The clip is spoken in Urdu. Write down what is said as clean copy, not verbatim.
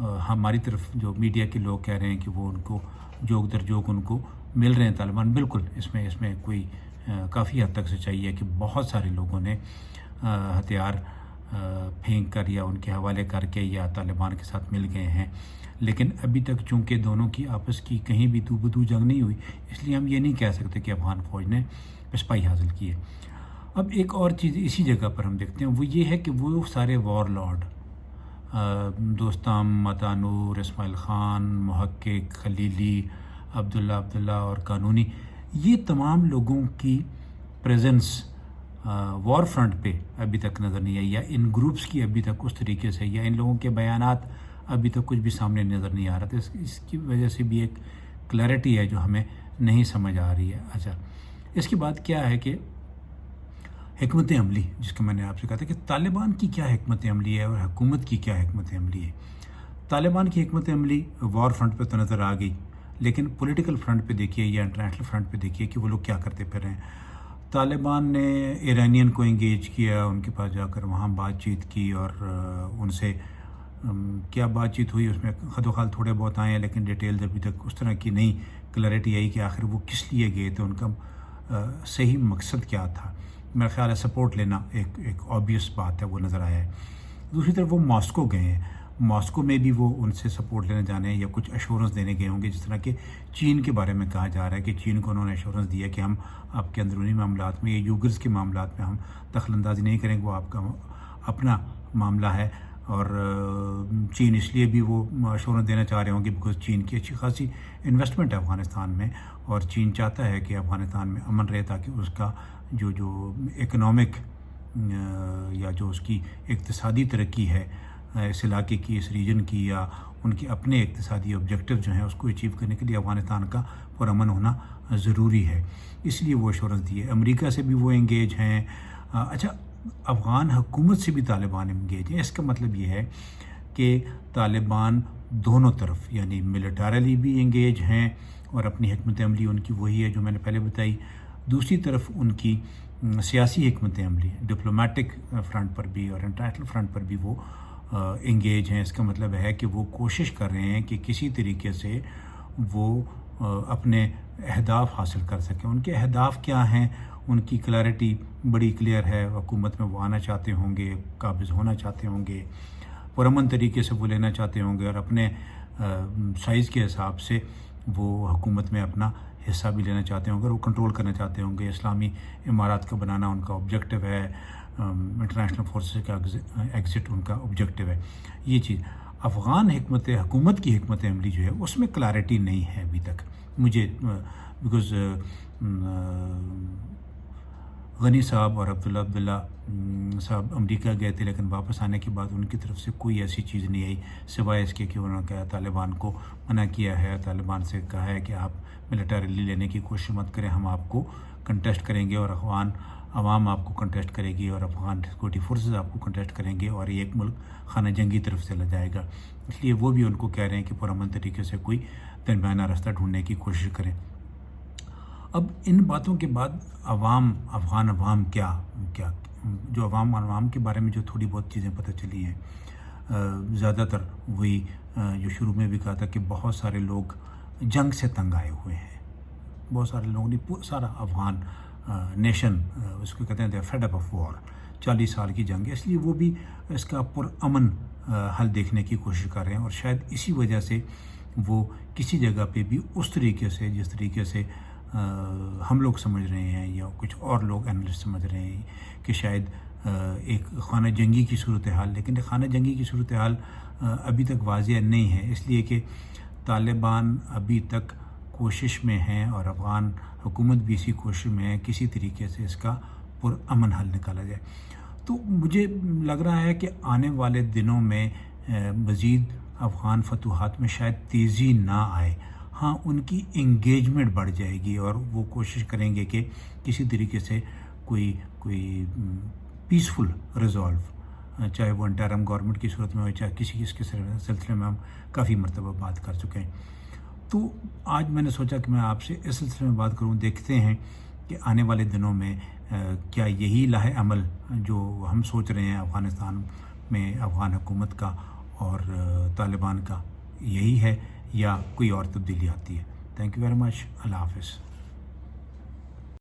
ہماری طرف جو میڈیا کے لوگ کہہ رہے ہیں کہ وہ ان کو جوک در جوک ان کو مل رہے ہیں طالبان، بالکل اس میں کوئی کافی حد تک سچائی ہے کہ بہت سارے لوگوں نے ہتھیار پھینک کر یا ان کے حوالے کر کے یا طالبان کے ساتھ مل گئے ہیں، لیکن ابھی تک چونکہ دونوں کی آپس کی کہیں بھی تو بدو جنگ نہیں ہوئی، اس لیے ہم یہ نہیں کہہ سکتے کہ افغان فوج نے پسپائی حاصل کی ہے۔ اب ایک اور چیز اسی جگہ پر ہم دیکھتے ہیں، وہ یہ ہے کہ وہ سارے وار لارڈ دوستام متانور، اسماعیل خان، محقق، خلیلی، عبداللہ اور قانونی، یہ تمام لوگوں کی پریزنس وار فرنٹ پہ ابھی تک نظر نہیں آئی، یا ان گروپس کی ابھی تک اس طریقے سے، یا ان لوگوں کے بیانات ابھی تک کچھ بھی سامنے نظر نہیں آ رہا تھا۔ اس کی وجہ سے بھی ایک کلیئرٹی ہے جو ہمیں نہیں سمجھ آ رہی ہے۔ اچھا، اس کے بعد کیا ہے کہ حکمت عملی، جس کا میں نے آپ سے کہا تھا کہ طالبان کی کیا حکمت عملی ہے اور حکومت کی کیا حکمت عملی ہے۔ طالبان کی حکمت عملی وار فرنٹ پہ تو نظر آ گئی، لیکن پولیٹیکل فرنٹ پہ دیکھیے یا انٹرنیشنل فرنٹ پہ دیکھیے کہ وہ لوگ کیا کرتے پھر رہے ہیں۔ طالبان نے ایرانین کو انگیج کیا، ان کے پاس جا کر وہاں بات چیت کی، اور ان سے کیا بات چیت ہوئی اس میں خد و خال تھوڑے بہت آئے ہیں، لیکن ڈیٹیلز ابھی تک اس طرح کی نہیں کلیئرٹی آئی کہ آخر وہ کس لیے گئے تھے، ان کا صحیح مقصد کیا تھا۔ میرا خیال ہے سپورٹ لینا ایک آبویس بات ہے، وہ نظر آیا ہے۔ دوسری طرف وہ ماسکو گئے ہیں، ماسکو میں بھی وہ ان سے سپورٹ لینے جانے ہیں یا کچھ ایشورنس دینے گئے ہوں گے، جس طرح کہ چین کے بارے میں کہا جا رہا ہے کہ چین کو انہوں نے ایشورنس دیا کہ ہم آپ کے اندرونی معاملات میں یا یوگرز کے معاملات میں ہم دخل اندازی نہیں کریں گے، وہ آپ کا اپنا معاملہ ہے۔ اور چین اس لیے بھی وہ ایشورنس دینا چاہ رہے ہوں گے بیکاز چین کی اچھی خاصی انویسٹمنٹ ہے افغانستان میں، اور چین چاہتا ہے کہ افغانستان میں امن رہے تاکہ اس کا جو اکنامک یا جو اس کی اقتصادی ترقی ہے اس علاقے کی، اس ریجن کی، یا ان کے اپنے اقتصادی آبجیکٹیو جو ہیں اس کو اچیو کرنے کے لیے افغانستان کا پرامن ہونا ضروری ہے، اس لیے وہ ایشورنس دیے۔ امریکہ سے بھی وہ انگیج ہیں۔ اچھا، افغان حکومت سے بھی طالبان انگیج ہیں۔ اس کا مطلب یہ ہے کہ طالبان دونوں طرف یعنی ملیٹریلی بھی انگیج ہیں، اور اپنی حکمت عملی ان کی وہی ہے جو میں نے پہلے بتائی۔ دوسری طرف ان کی سیاسی حکمت عملی ڈپلومیٹک فرنٹ پر بھی اور انٹرنیشنل فرنٹ پر بھی وہ انگیج ہیں۔ اس کا مطلب ہے کہ وہ کوشش کر رہے ہیں کہ کسی طریقے سے وہ اپنے اہداف حاصل کر سکیں۔ ان کے اہداف کیا ہیں، ان کی کلیئرٹی بڑی کلیئر ہے۔ حکومت میں وہ آنا چاہتے ہوں گے، قابض ہونا چاہتے ہوں گے، پرامن طریقے سے وہ لینا چاہتے ہوں گے، اور اپنے سائز کے حساب سے وہ حکومت میں اپنا حصہ بھی لینا چاہتے ہوں گے، اور وہ کنٹرول کرنا چاہتے ہوں گے۔ اسلامی امارات کا بنانا ان کا آبجیکٹیو ہے، انٹرنیشنل فورسز کا ایگزٹ ان کا آبجیکٹیو ہے۔ یہ چیز افغان حکومت کی حکمت عملی جو ہے اس میں کلیئرٹی نہیں ہے ابھی تک مجھے، بیکاز غنی صاحب اور عبداللہ صاحب امریکہ گئے تھے، لیکن واپس آنے کے بعد ان کی طرف سے کوئی ایسی چیز نہیں آئی سوائے اس کے کہ انہوں نے کہا طالبان کو منع کیا ہے، طالبان سے کہا ہے کہ آپ ملیٹریلی لینے کی کوشش مت کریں، ہم آپ کو کنٹیسٹ کریں گے، اور عوام آپ کو کنٹیسٹ کرے گی، اور افغان سیکورٹی فورسز آپ کو کنٹیسٹ کریں گے، اور یہ ایک ملک خانہ جنگی طرف چلا جائے گا۔ اس لیے وہ بھی ان کو کہہ رہے ہیں کہ پرامن طریقے سے کوئی درمیانہ راستہ ڈھونڈنے کی کوشش کریں۔ اب ان باتوں کے بعد افغان عوام کیا جو عوام کے بارے میں جو تھوڑی بہت چیزیں پتہ چلی ہیں، زیادہ تر وہی جو شروع میں بھی کہا تھا کہ بہت سارے لوگ جنگ سے تنگ آئے ہوئے ہیں، بہت سارے لوگوں نے سارا افغان نیشن اس کو کہتے ہیں فیڈ اپ آف وار، 40 سال کی جنگ ہے، اس لیے وہ بھی اس کا پرامن حل دیکھنے کی کوشش کر رہے ہیں، اور شاید اسی وجہ سے وہ کسی جگہ پہ بھی اس طریقے سے جس طریقے سے ہم لوگ سمجھ رہے ہیں یا کچھ اور لوگ اینالسٹ سمجھ رہے ہیں کہ شاید ایک خانہ جنگی کی صورتحال، لیکن خانہ جنگی کی صورتحال ابھی تک واضح نہیں ہے، اس لیے کہ طالبان ابھی تک کوشش میں ہیں اور افغان حکومت بھی اسی کوشش میں ہے کسی طریقے سے اس کا پرامن حل نکالا جائے۔ تو مجھے لگ رہا ہے کہ آنے والے دنوں میں مزید افغان فتوحات میں شاید تیزی نہ آئے، ہاں ان کی انگیجمنٹ بڑھ جائے گی، اور وہ کوشش کریں گے کہ کسی طریقے سے کوئی پیسفل ریزالو، چاہے وہ انٹرم گورنمنٹ کی صورت میں ہو، چاہے کسی اس کے سلسلے میں ہم کافی مرتبہ بات کر چکے ہیں۔ تو آج میں نے سوچا کہ میں آپ سے اس سلسلے میں بات کروں، دیکھتے ہیں کہ آنے والے دنوں میں کیا یہی لاہ عمل جو ہم سوچ رہے ہیں افغانستان میں افغان حکومت کا اور طالبان کا یہی ہے یا کوئی اور تبدیلی آتی ہے؟ Thank you very much. اللہ حافظ.